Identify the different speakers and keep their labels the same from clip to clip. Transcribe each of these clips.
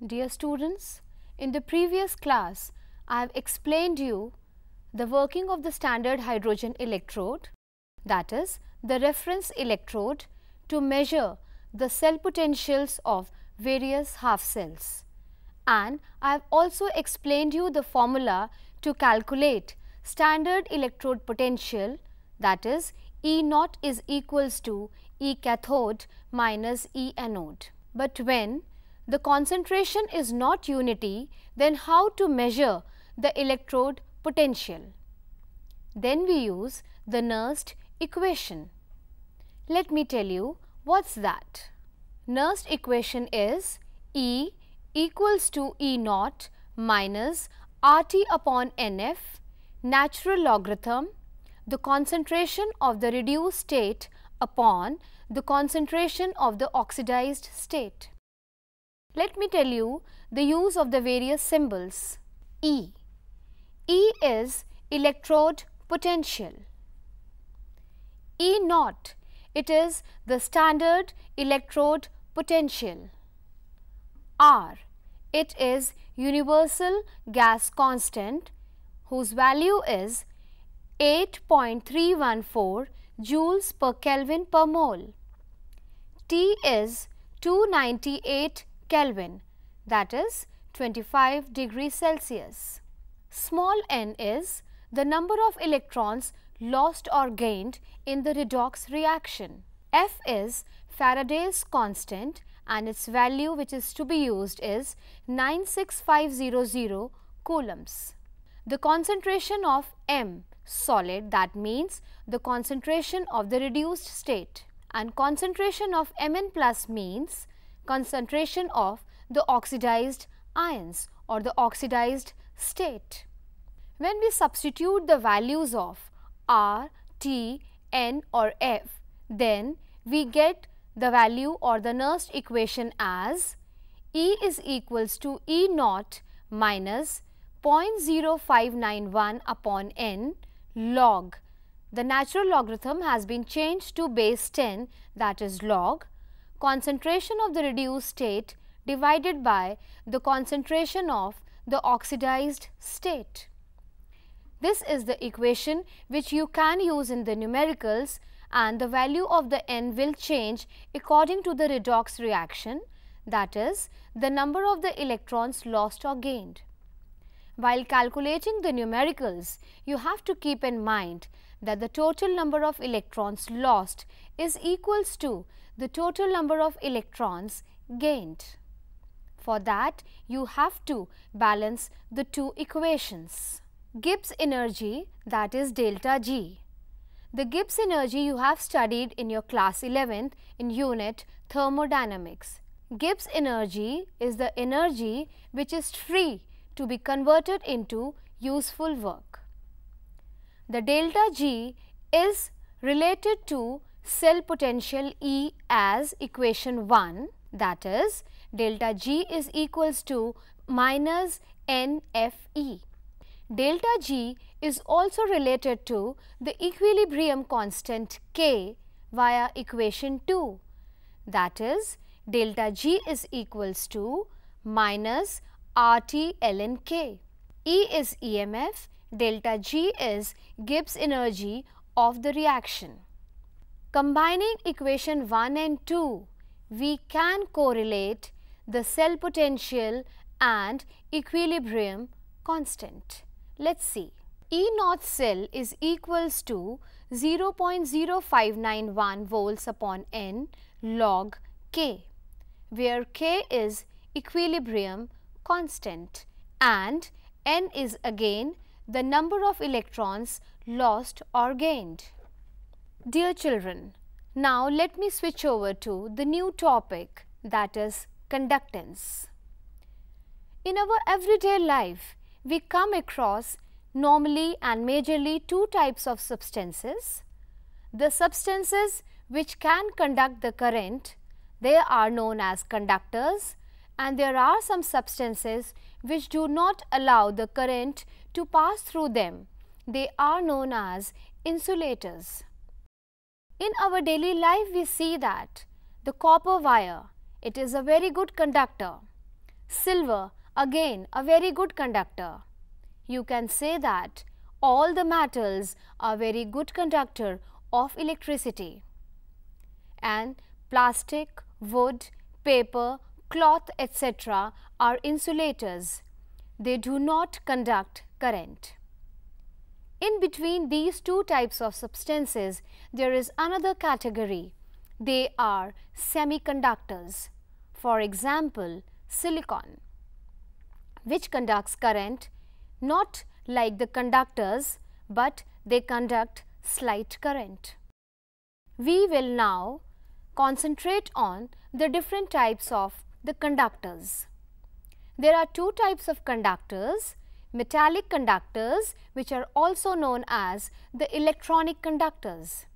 Speaker 1: Dear students, in the previous class, I have explained you the working of the standard hydrogen electrode, that is, the reference electrode to measure the cell potentials of various half cells. And I have also explained you the formula to calculate standard electrode potential, that is, E naught is equals to E cathode minus E anode. But when the concentration is not unity, then how to measure the electrode potential? Then we use the Nernst equation. Let me tell you what's that. Nernst equation is E equals to E naught minus RT upon NF, natural logarithm, the concentration of the reduced state upon the concentration of the oxidized state. Let me tell you the use of the various symbols. E. E is electrode potential. E naught, it is the standard electrode potential. R, it is universal gas constant whose value is 8.314 joules per Kelvin per mole. T is 298 Kelvin, that is 25 degrees Celsius. Small n is the number of electrons lost or gained in the redox reaction. F is Faraday's constant and its value which is to be used is 96500 coulombs. The concentration of M solid, that means the concentration of the reduced state, and concentration of Mn plus means concentration of the oxidized ions or the oxidized state. When we substitute the values of R, T, N or F, then we get the value or the Nernst equation as E is equals to E naught minus 0.0591 upon N log. The natural logarithm has been changed to base 10, that is log, concentration of the reduced state divided by the concentration of the oxidized state. This is the equation which you can use in the numericals, and the value of the N will change according to the redox reaction, that is, the number of the electrons lost or gained. While calculating the numericals, you have to keep in mind that the total number of electrons lost is equals to the total number of electrons gained. For that, you have to balance the two equations. Gibbs energy, that is delta G. The Gibbs energy you have studied in your class 11th in unit thermodynamics. Gibbs energy is the energy which is free to be converted into useful work. The delta G is related to cell potential E as equation 1, that is, delta G is equals to minus NFE. Delta G is also related to the equilibrium constant K via equation 2, that is, delta G is equals to minus RT ln K. E is EMF, delta G is Gibbs energy of the reaction. Combining equation 1 and 2, we can correlate the cell potential and equilibrium constant. Let's see. E naught cell is equals to 0.0591 volts upon N log K, where K is equilibrium constant and N is again the number of electrons lost or gained. Dear children, now let me switch over to the new topic, that is conductance. In our everyday life, we come across normally and majorly two types of substances. The substances which can conduct the current, they are known as conductors, and there are some substances which do not allow the current to pass through them. They are known as insulators. In our daily life, we see that the copper wire, it is a very good conductor. Silver, again a very good conductor. You can say that all the metals are very good conductor of electricity. And plastic, wood, paper, cloth, etc. are insulators. They do not conduct current. In between these two types of substances, there is another category. They are semiconductors. For example, silicon, which conducts current not like the conductors, but they conduct slight current. We will now concentrate on the different types of the conductors. There are two types of conductors: metallic conductors, which are also known as the electronic conductors,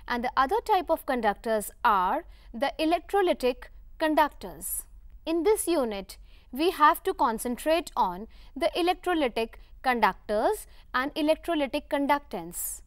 Speaker 1: and the other type of conductors are the electrolytic conductors. In this unit, we have to concentrate on the electrolytic conductors and electrolytic conductance.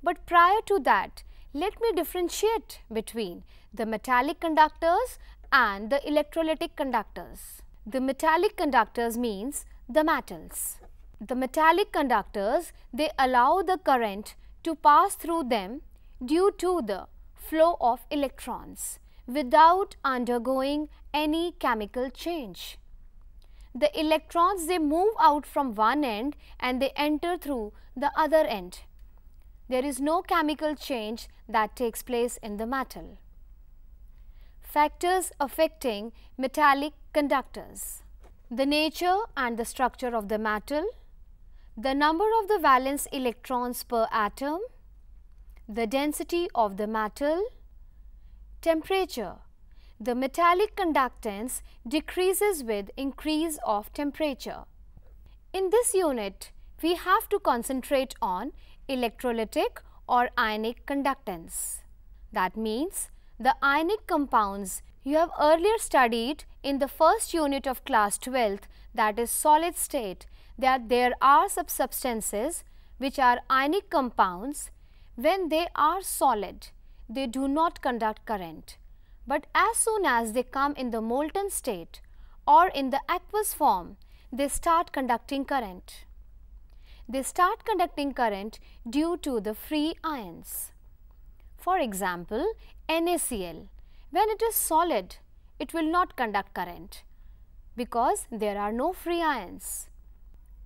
Speaker 1: But prior to that, let me differentiate between the metallic conductors and the electrolytic conductors. The metallic conductors means the metals. The metallic conductors, they allow the current to pass through them due to the flow of electrons without undergoing any chemical change. The electrons, they move out from one end and they enter through the other end. There is no chemical change that takes place in the metal. Factors affecting metallic conductors: the nature and the structure of the metal, the number of the valence electrons per atom, the density of the metal, temperature. The metallic conductance decreases with increase of temperature. In this unit, we have to concentrate on electrolytic or ionic conductance. That means the ionic compounds you have earlier studied in the first unit of class 12th, that is solid state, that there are substances which are ionic compounds. When they are solid, they do not conduct current. But as soon as they come in the molten state or in the aqueous form, they start conducting current. They start conducting current due to the free ions. For example, NaCl, when it is solid, it will not conduct current because there are no free ions.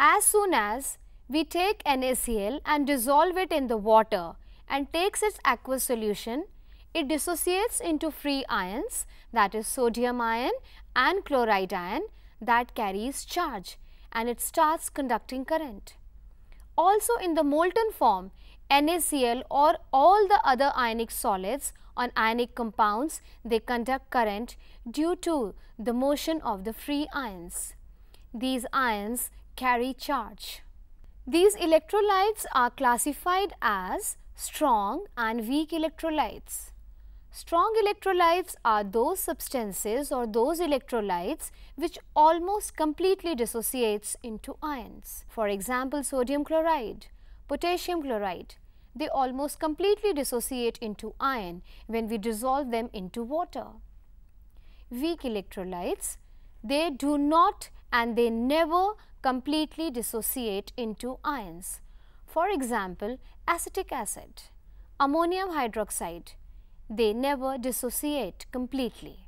Speaker 1: As soon as we take NaCl and dissolve it in the water and takes its aqueous solution, it dissociates into free ions, that is sodium ion and chloride ion, that carries charge and it starts conducting current. Also in the molten form, NaCl or all the other ionic solids on ionic compounds, they conduct current due to the motion of the free ions. These ions carry charge. These electrolytes are classified as strong and weak electrolytes. Strong electrolytes are those substances or those electrolytes which almost completely dissociates into ions. For example, sodium chloride, potassium chloride, they almost completely dissociate into ion when we dissolve them into water. Weak electrolytes, they do not and they never completely dissociate into ions. For example, acetic acid, ammonium hydroxide, they never dissociate completely.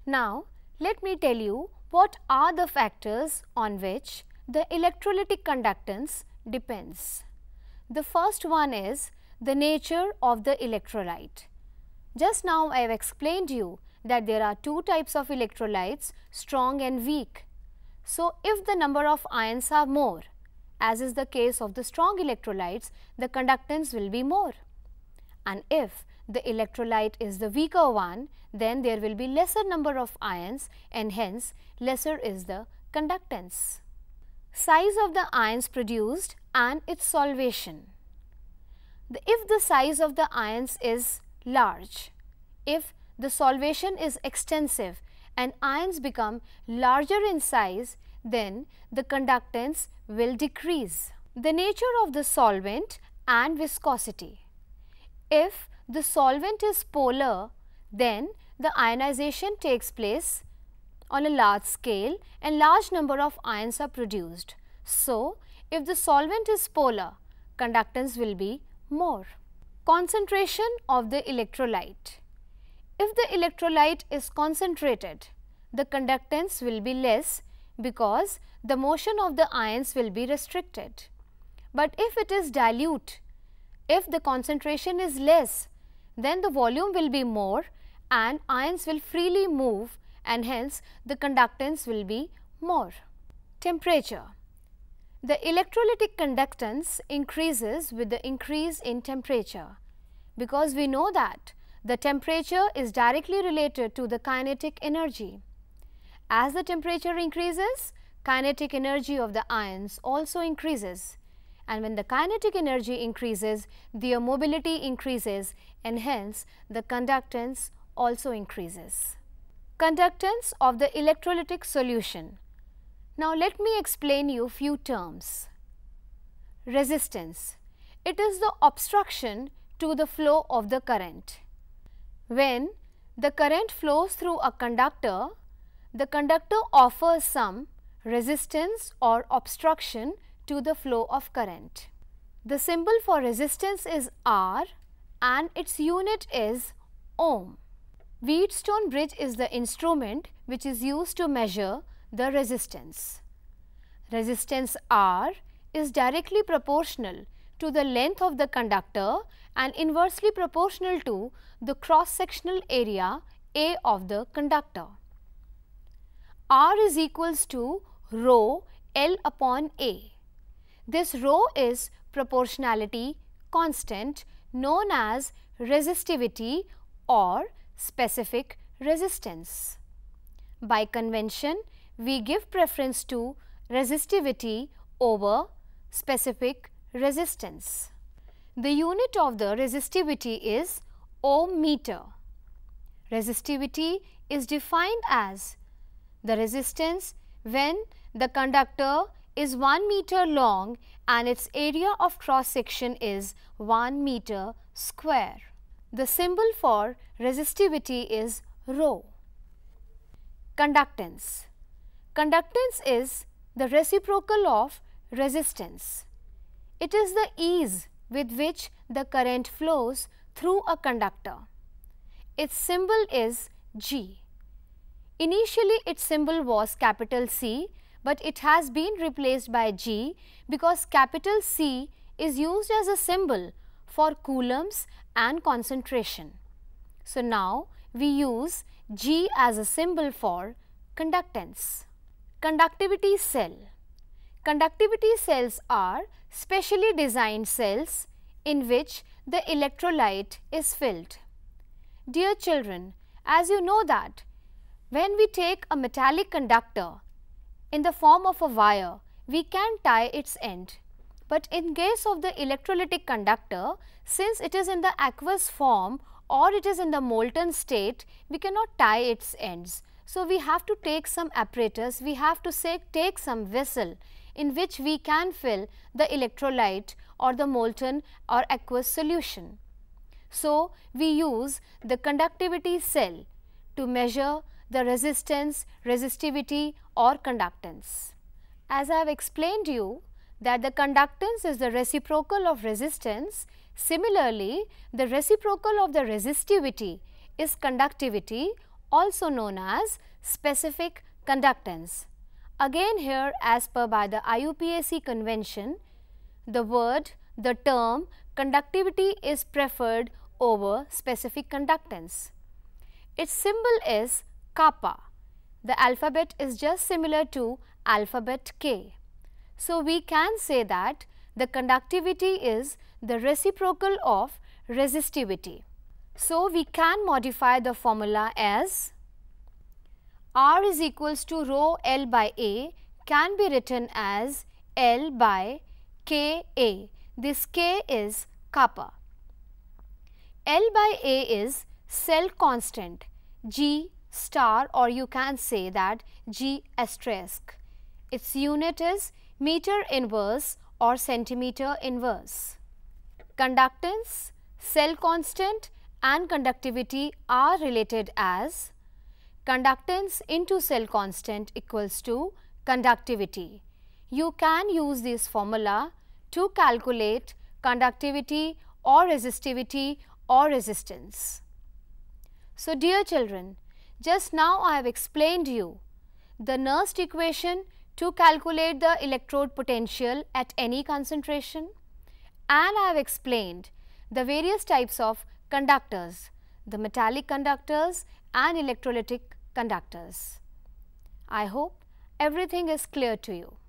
Speaker 1: Now, let me tell you what are the factors on which the electrolytic conductance depends. The first one is the nature of the electrolyte. Just now I have explained you that there are two types of electrolytes, strong and weak. So, if the number of ions are more, as is the case of the strong electrolytes, the conductance will be more. And if the electrolyte is the weaker one, then there will be lesser number of ions and hence lesser is the conductance. Size of the ions produced and its solvation. If the size of the ions is large, if the solvation is extensive and ions become larger in size, then the conductance will decrease. The nature of the solvent and viscosity. If the solvent is polar, then the ionization takes place on a large scale and large number of ions are produced. So, if the solvent is polar, conductance will be more. Concentration of the electrolyte. If the electrolyte is concentrated, the conductance will be less because the motion of the ions will be restricted. But if it is dilute, if the concentration is less, then the volume will be more and ions will freely move and hence the conductance will be more. Temperature. The electrolytic conductance increases with the increase in temperature because we know that the temperature is directly related to the kinetic energy. As the temperature increases, kinetic energy of the ions also increases, and when the kinetic energy increases, their mobility increases and hence the conductance also increases. Conductance of the electrolytic solution. Now let me explain you few terms. Resistance. It is the obstruction to the flow of the current. When the current flows through a conductor, the conductor offers some resistance or obstruction to the flow of current. The symbol for resistance is R and its unit is ohm. Wheatstone bridge is the instrument which is used to measure the resistance. Resistance R is directly proportional to the length of the conductor and inversely proportional to the cross-sectional area A of the conductor. R is equals to rho L upon A. This rho is proportionality constant known as resistivity or specific resistance. By convention, we give preference to resistivity over specific resistance. The unit of the resistivity is ohm meter. Resistivity is defined as the resistance when the conductor is 1 meter long and its area of cross section is 1 meter square. The symbol for resistivity is rho. Conductance. Conductance is the reciprocal of resistance. It is the ease with which the current flows through a conductor. Its symbol is G. Initially its symbol was capital C, but it has been replaced by G because capital C is used as a symbol for coulombs and concentration. So now we use G as a symbol for conductance. Conductivity cell. Conductivity cells are specially designed cells in which the electrolyte is filled. Dear children, as you know that when we take a metallic conductor in the form of a wire, we can tie its end. But in case of the electrolytic conductor, since it is in the aqueous form or it is in the molten state, we cannot tie its ends. So we have to take some apparatus, we have to take some vessel in which we can fill the electrolyte or the molten or aqueous solution. So we use the conductivity cell to measure the resistance, resistivity or conductance. As I have explained you that the conductance is the reciprocal of resistance, similarly the reciprocal of the resistivity is conductivity, also known as specific conductance. Again here, as per by the IUPAC convention, the term conductivity is preferred over specific conductance. Its symbol is kappa. The alphabet is just similar to alphabet K. So we can say that the conductivity is the reciprocal of resistivity. So we can modify the formula as R is equals to rho L by A can be written as L by Ka. This K is kappa. L by A is cell constant G star, or you can say that G asterisk. Its unit is meter inverse or centimeter inverse. Conductance, cell constant and conductivity are related as conductance into cell constant equals to conductivity. You can use this formula to calculate conductivity or resistivity or resistance. So, dear children, just now I have explained you the Nernst equation to calculate the electrode potential at any concentration, and I have explained the various types of conductors, the metallic conductors and electrolytic conductors. I hope everything is clear to you.